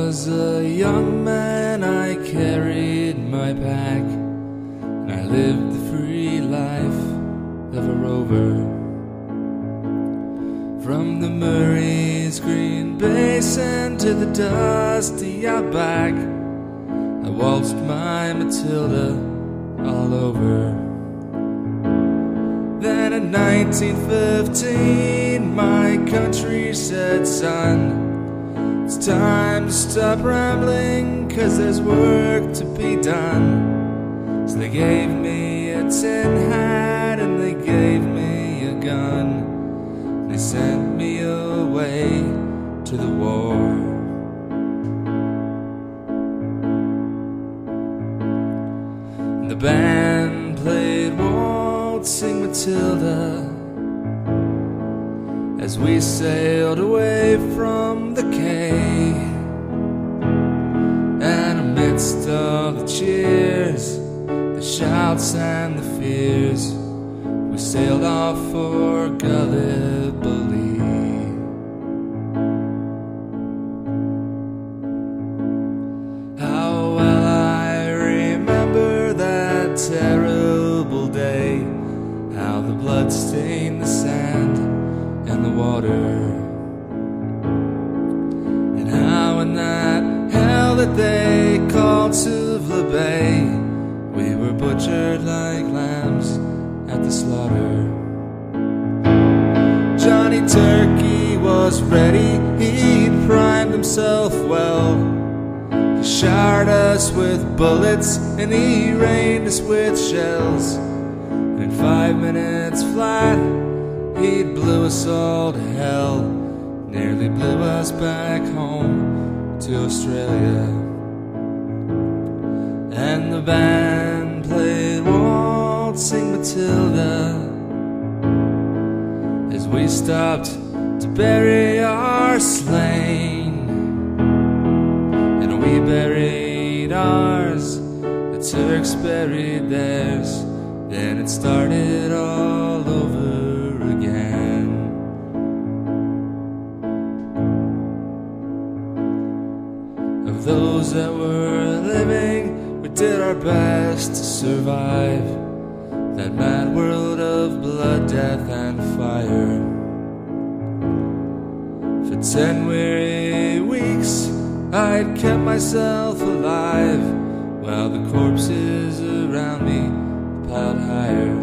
was a young man, I carried my pack, and I lived the free life of a rover. From the Murray's green basin to the dusty outback, I waltzed my Matilda all over. Then in 1915 my country said, son, it's time to stop rambling, 'cause there's work to be done. So they gave me a tin hat and they gave me a gun. They sent me away to the war. The band played Waltzing Matilda as we sailed away from the quay. And amidst all the cheers, the shouts and the fears, we sailed off for Gallipoli. How well I remember that terrible day, how the blood stained the sand and the water, and how in that hell that they called Suvla Bay, we were butchered like lambs at the slaughter. Johnny Turkey was ready, he'd primed himself well. He showered us with bullets and he rained us with shells. And in 5 minutes flat, he blew us all to hell, nearly blew us back home to Australia. And the band played Waltzing Matilda as we stopped to bury our slain. And we buried ours, the Turks buried theirs, then it started all over again. Of those that were living, we did our best to survive that mad world of blood, death and fire. For 10 weary weeks I'd kept myself alive, while the corpses around me piled higher.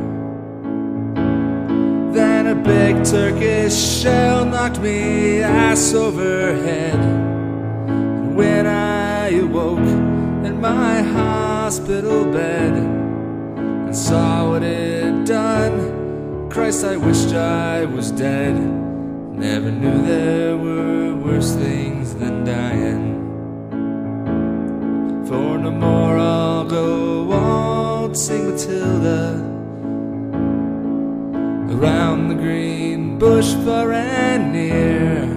Then a big Turkish shell knocked me ass over head, and when I awoke in my hospital bed and saw what it'd done, Christ, I wished I was dead. Never knew there were worse things than dying. For no more I'll go waltzing Matilda around the green bush far and near,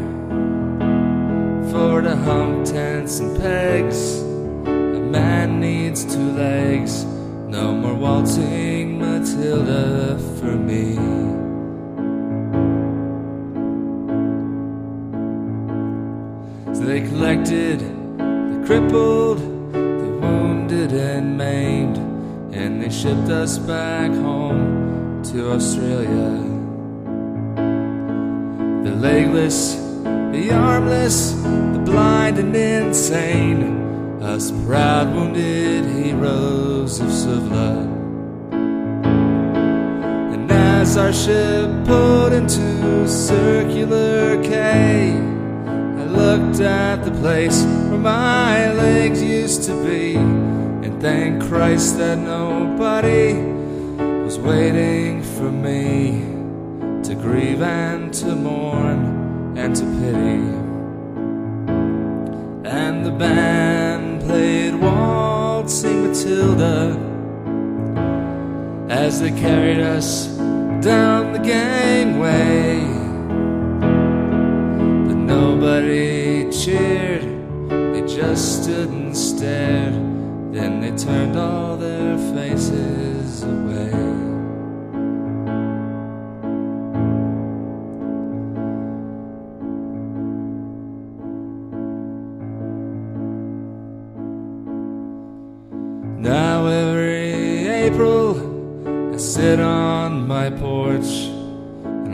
for to hump tents and pegs a man needs 2 legs. No more waltzing Matilda for me. So they collected the crippled, the wounded and maimed, and they shipped us back home to Australia. The legless, the armless, the blind and insane, us proud wounded heroes of Suvla. And as our ship pulled into Circular Quay, I looked at the place where my legs used to be, and thank Christ that nobody was waiting for me to grieve and to mourn and to pity. And the band played Waltzing Matilda as they carried us down the gangway, but nobody cheered, they just stood and stared, then they turned all their faces away.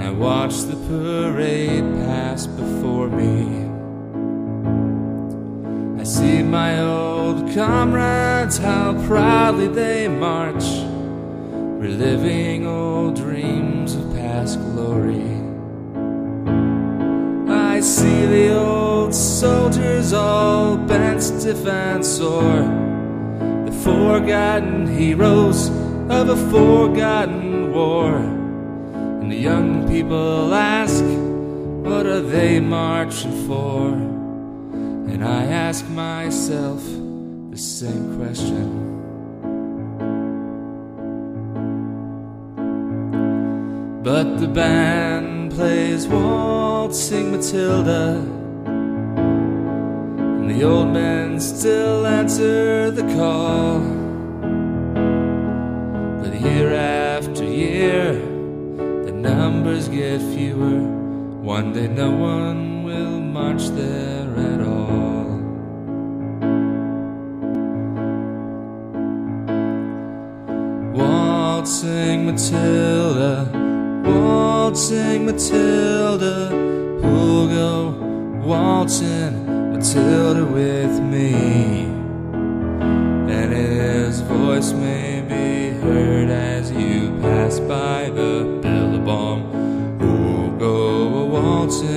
I watch the parade pass before me. I see my old comrades, how proudly they march, reliving old dreams of past glory. I see the old soldiers all bent, stiff and sore, the forgotten heroes of a forgotten war. And the young people ask, what are they marching for? And I ask myself the same question. But the band plays Waltzing Matilda, and the old men still answer the call. But year after year, the numbers get fewer. One day no one will march there at all. Waltzing Matilda, waltzing Matilda, who'll go waltzing Matilda with me? And his voice may be heard as you pass by the billabong. Who'll go waltzing